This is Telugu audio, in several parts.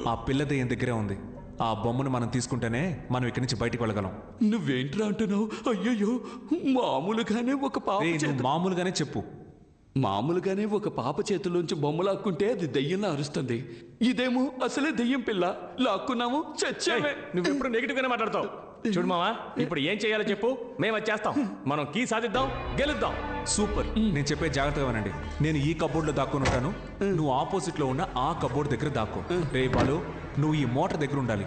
ఆ పిల్ల దెయ్యం దగ్గరే ఉంది. ఆ బొమ్మను మనం తీసుకుంటేనే మనం ఇక్కడి నుంచి బయటికి వెళ్ళగలం. నువ్వేంట్రా అంటున్నావు? అయ్యయ్యో, మామూలుగానే ఒక పాప చేతుల్లోంచి బొమ్మ లాక్కుంటే అది దెయ్యంలా అరుస్తుంది. ఇదేమో అసలే దెయ్యం పిల్ల, లాక్కున్నాము చచ్చామే. నువ్వెప్పుడు నెగిటివ్ గానే మాట్లాడతావు. చూడు మావా, ఇప్పుడు ఏం చేయాలో చెప్పు, మేము వచ్చేస్తాం. మనం కీ సాధిద్దాం, గెలుద్దాం. సూపర్. నేను చెప్పే జాగ్రత్తగా వినండి. నేను ఈ కబోర్డ్లో దాక్కుని ఉంటాను, నువ్వు ఆపోజిట్ లో ఉన్న ఆ కబోర్డ్ దగ్గర దాక్కో. రే బాలు, నువ్వు ఈ మోటార్ దగ్గర ఉండాలి.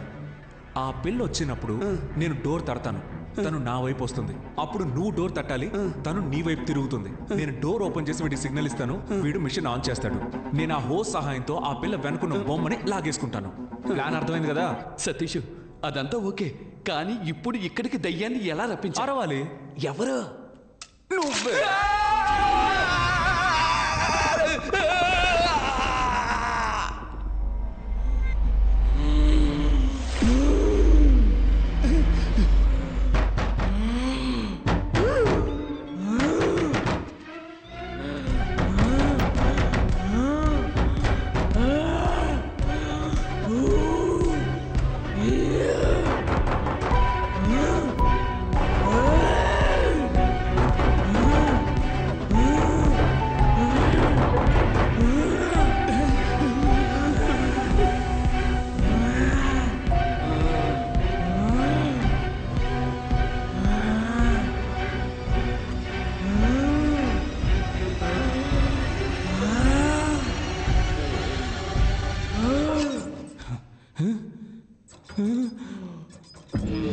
ఆ పిల్ల వచ్చినప్పుడు నేను డోర్ తడతాను, తను నా వైపు వస్తుంది. అప్పుడు నువ్వు డోర్ తట్టాలి, తను నీ వైపు తిరుగుతుంది. నేను డోర్ ఓపెన్ చేసి వీడికి సిగ్నల్ ఇస్తాను, వీడు మిషన్ ఆన్ చేస్తాడు. నేను ఆ హోస్ సహాయంతో ఆ పిల్ల వెనుకున్న బొమ్మని లాగేసుకుంటాను. ప్లాన్ అర్థమైంది కదా సతీష్? అదంతా ఓకే, కానీ ఇప్పుడు ఇక్కడికి దయ్యాన్ని ఎలా రప్పించాలి? అరవాలి. ఎవరు? నువ్వే.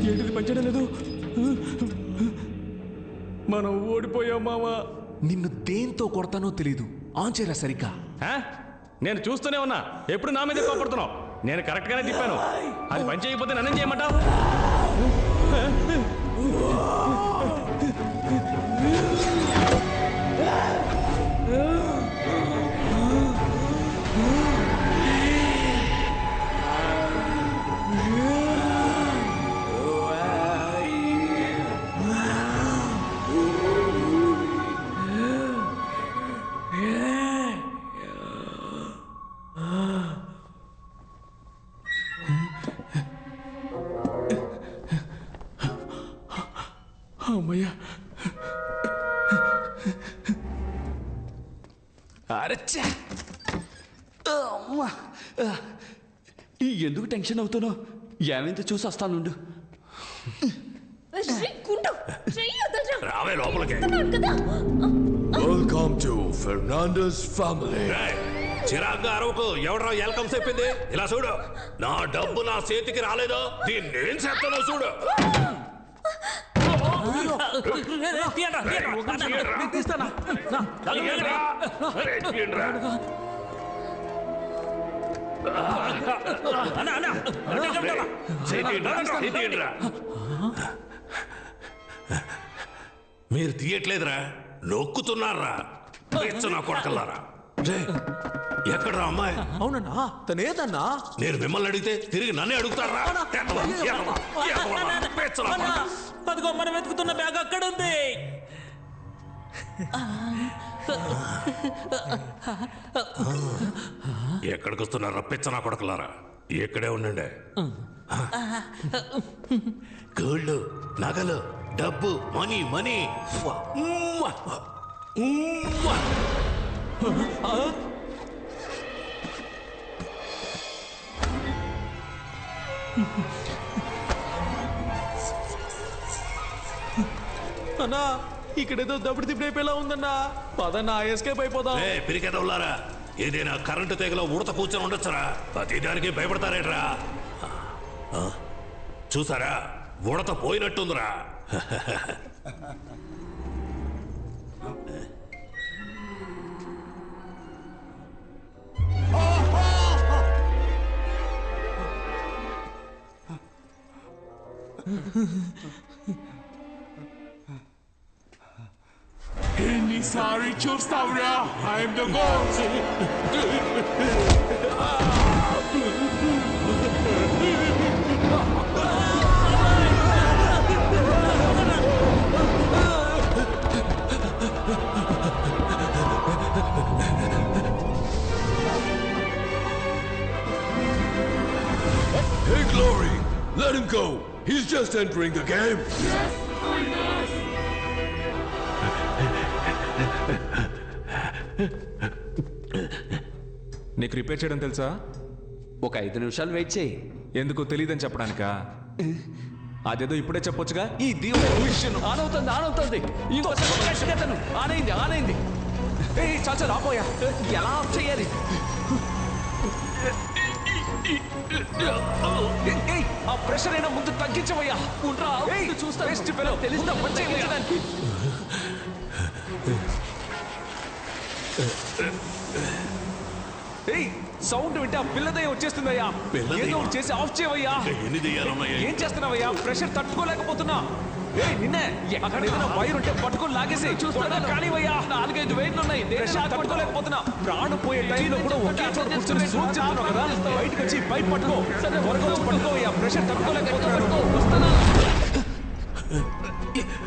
ఏంటిది పనిచేయడం లేదు? మనం ఓడిపోయాం మావా. నిన్ను దేంతో కొడతానో తెలీదు. ఆన్ చేయరా సరిగ్గా. నేను చూస్తూనే ఉన్నా, ఎప్పుడు నా మీద కోపడుతున్నావు. నేను కరెక్ట్ గానే తిప్పాను, అది పని చేయకపోతే నన్నేం చేయమంటావు? అమ్మయ్యా, అరచ్చా. ఎందుకు టెన్షన్ అవుతున్నావు? ఏమైందో చూసి వస్తానుండు. రావే లోపలికి. Welcome to Fernandes family. చిరాగ్గా అరవకు. ఎవడరా వెల్కమ్ చెప్పింది? ఇలా చూడు, నా డబ్బు నా చేతికి రాలేదో దీన్ని ఏం చేస్తానో చూడు. మీరు తీయట్లేదురా, నొక్కుతున్నారా? నా కొడకల్లారా, ఎక్కడ్రా అమ్మాయి? అవునన్నా, తనేదన్నా? నేను మిమ్మల్ని అడిగితే తిరిగి నన్నే అడుగుతారా? అదిగో మనం వెతుకుతున్న బ్యాగ్ అక్కడ ఉంది. ఎక్కడికి వస్తున్నారా పిచ్చనా కొడకలారా? ఇక్కడే ఉండండి. గోల్డ్, నగలు, డబ్బు, మనీ మనీ. అన్నా, ఇక్కడేదో దప్పుడు తిప్పిపోయేలా ఉందన్నా. పదన్నా, ఎస్కేప్ అయిపోదాం. పిరికెదవులారా, ఏదైనా కరెంటు తెగలో ఉడత కూర్చొని ఉండొచ్చురా. ప్రతిదానికి భయపడతారేట్రా? చూసారా, ఉడత పోయినట్టుందిరా. ఎన్నిసారి చూస్తావురా? I'm the ghost. Let him go. He's just entering the game. నీకు రిపేర్ చేయడం తెలుసా? ఒక 5 నిమిషాలు వెయిట్ చేయి. ఎందుకు తెలియదని చెప్పడానికా? అదేదో ఇప్పుడే చెప్పొచ్చుగా. ఈ దేవుడు విషయం ఆనవుతుంది. ఇంకోసారి గట్టిగా తను. ఆనైంది. ఏయ్ చాలు ఆపోయా. ఎలా ఆఫ్ చేయాలి? ఏయ్ ఆ ప్రెషర్ అయినా ముందు తగ్గించవయ్యా. ఉండ్రా, చూస్తా. తెలుస్తా తగ్గించడానికి. ఏయ్ సౌండ్ వింటే ఆ పిల్లదయ్య వచ్చేస్తుందయ్యా. ఏదో ఒకటి చేసి ఆఫ్ చేయవయ్యా. ఎన్ని దెయ్యాలున్నాయి? ఏం చేస్తున్నావయ్యా? ప్రెషర్ తట్టుకోలేకపోతున్నా. ఏయ్ నిన్నే అక్కడ ఏదైనా వైర్ ఉంటే పట్టుకొని లాగేసి చూస్తున్నా. కానివయ్యా. 4-5 వైర్లు ఉన్నాయి. ప్రెషర్ తట్టుకోలేకపోతున్నా. ప్రాణం పోయే టైంలో కూడా ఒకే చోట కూర్చొని సూచిస్తున్నావు కదా. బయటకు వచ్చి పైప్ పట్టుకో. త్వరగా వచ్చి పట్టుకోవయ్యా. ప్రెషర్ తట్టుకోలేకపోతున్నా.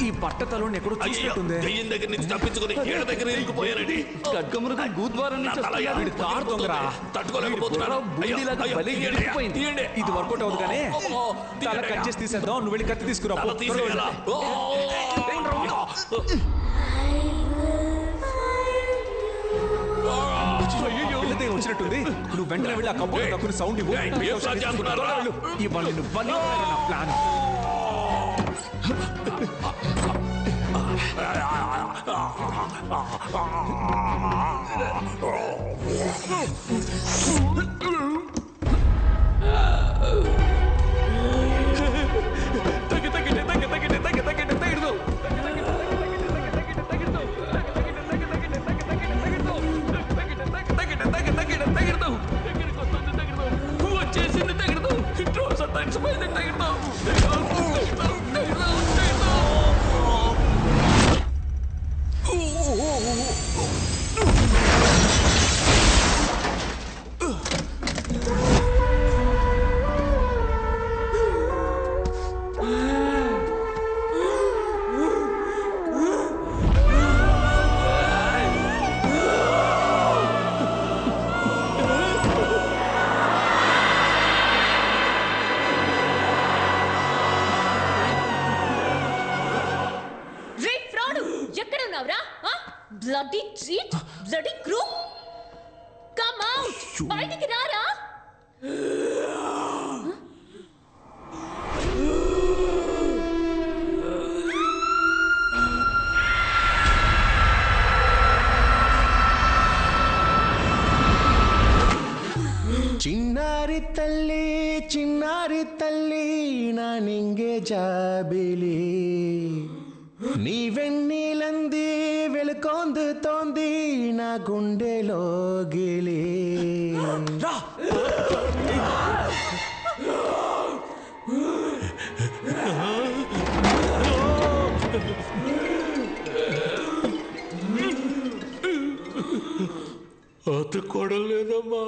ఈ బట్టతలోని ఎక్కడో చూసినట్టుంది. దెయ్యం దగ్గర నుంచి తప్పించుకుని ఏడ దగ్గర ఇరుక్కుపోయానండి. ఖడ్గమృగం గూద్వారం నుంచి వస్తున్నాడు. వీడి కారు దొంగరా. తట్టుకోలేకపోతున్నాను. బూడిలాగా బలి ఎడిపోయింది. ఇది వర్కౌట్ అవుతుంది కానీ తల కట్ చేసి తీసేద్దాం. నువ్వు వెళ్ళి కత్తి తీసుకురా. తల తీసేయాలా? పిల్లదే వచ్చినట్టుంది. నువ్వు వెంటనే వెళ్ళి ఆ కబ్బోర్డ్ తక్కువ సౌండ్ ఇవ్వు. ఏం ప్లాన్ చేస్తున్నారా? ఇవాళ నిన్ను బలి నా plan. Bloody cheat! Bloody crook! Come out! బయటికి రారా? చిన్నారి తల్లి నా నింగే జాబిలి నీ వెన్నీలంది వెలుకొందుతోంది నా గుండెలో గిలి. అతుక్కోవడం లేదమ్మా.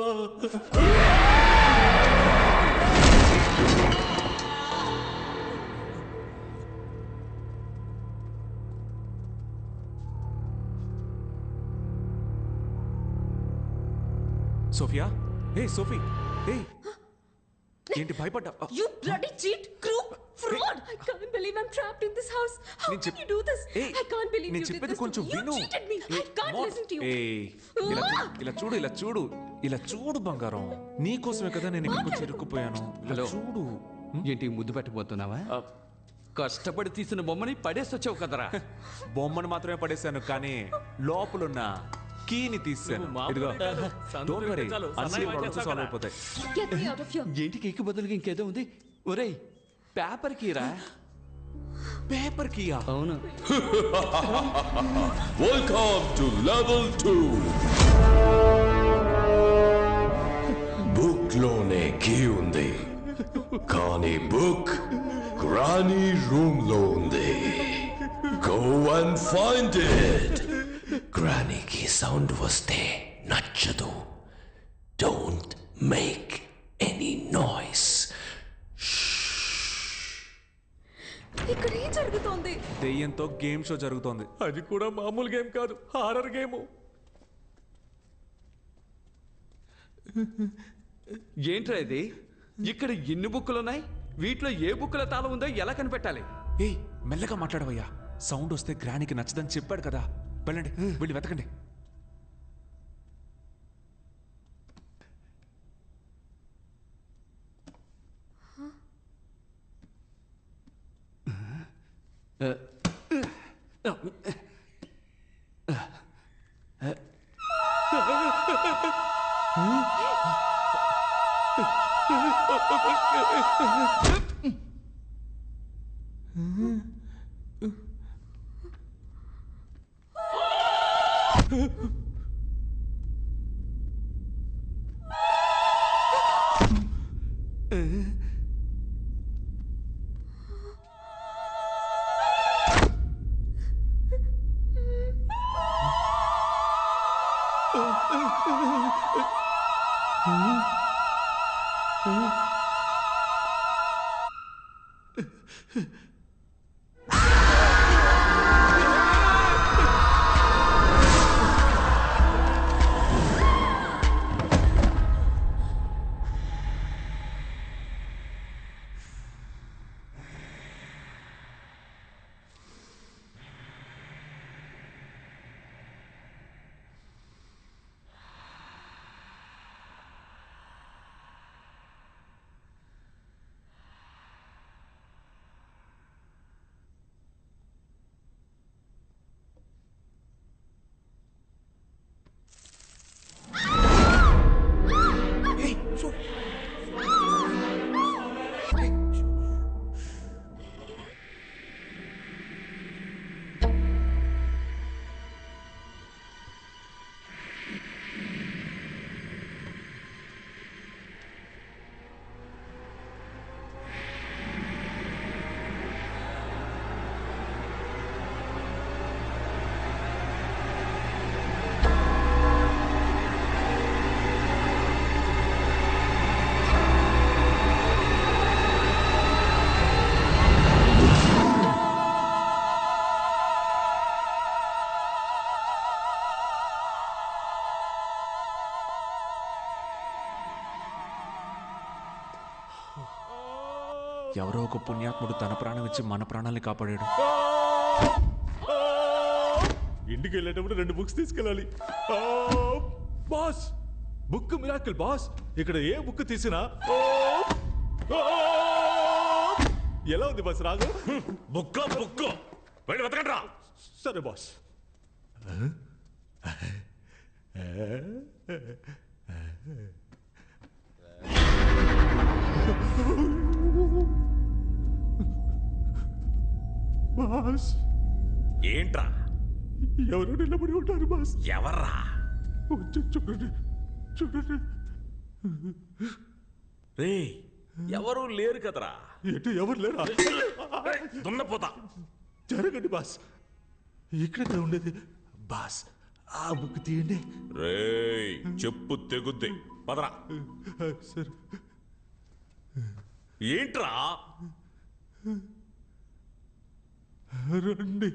సోఫియా, ఏ సోఫీ, ఏ ఏంటి భయపడ్డా? You bloody cheat, crook, fraud! I can't believe I'm trapped in this house. How can you do this? I can't believe you did this to me. You cheated me. I can't listen to you. ఇలా చూడు బంగారం. నీకోసమే కదా నేను ఇక్కడికి వచ్చి ఇరుక్కుపోయాను. హలో. చూడు. ఏంటి ముద్దు పెట్టబోతున్నావా? కష్టపడి తీసిన బొమ్మని పడేసొచ్చావు కదరా. బొమ్మను మాత్రమే పడేశాను కానీ లోపలున్న కీని తీసాను. ఇదిగో. Don't worry. అన్ని ప్రాబ్లమ్స్ సాల్వ్ అయిపోతాయి. Get me out of here. ఏంటి కేక్ బదులుగా ఇంకేదో ఉంది? ఒరేయ్ పేపర్ కీరా. Paper Kia? అవును. Welcome to level 2. బుక్ లోనే కీ ఉంది కానీ బుక్ గ్రానీ రూమ్ లో ఉంది. Go and find it. గ్రానీకి సౌండ్ వస్తే నచ్చదు. Don't make any noise. ఇక్కడ ఏం జరుగుతోంది? దెయ్యంతో గేమ్ షో జరుగుతోంది. అది కూడా మామూలు గేమ్ కాదు, హారర్ గేమ్. ఏంట్రా ఇది? ఇక్కడ ఎన్ని బుక్కులు ఉన్నాయి? వీటిలో ఏ బుక్ల తాళం ఉందో ఎలా కనిపెట్టాలి? ఏయ్ మెల్లగా మాట్లాడవయ్యా, సౌండ్ వస్తే గ్రానీకి నచ్చదని చెప్పాడు కదా. వెళ్ళండి, వెళ్ళి వెతకండి. ఎవరో ఒక పుణ్యాత్ముడు తన ప్రాణం ఇచ్చి మన ప్రాణాల్ని కాపాడాడు. ఇంటికి వెళ్ళేటప్పుడు 2 బుక్స్ తీసుకెళ్ళాలి. Boss, book miracle boss. ఇక్కడ ఏ బుక్ తీసినా ఎలా ఉంది బాస్ రాగు? బుక్ వెళ్ళి వెతకండ్రా. సరే బాస్. బాస్, ఏంట్రా? ఎవరు నిలబడి ఉంటారు బాస్? ఎవర్రా? చూడండి చూడండి. రే, ఎవరు లేరు కదరా. ఎటు ఎవరు లేరా? దున్నపోతా. జరగండి బాస్, ఇక్కడ ఉండేది బాస్. ఆ బుక్ తీయండి. రేయ్, చెప్పు తెగుద్ది. పదరా. సరే. ఏంట్రా? రండి.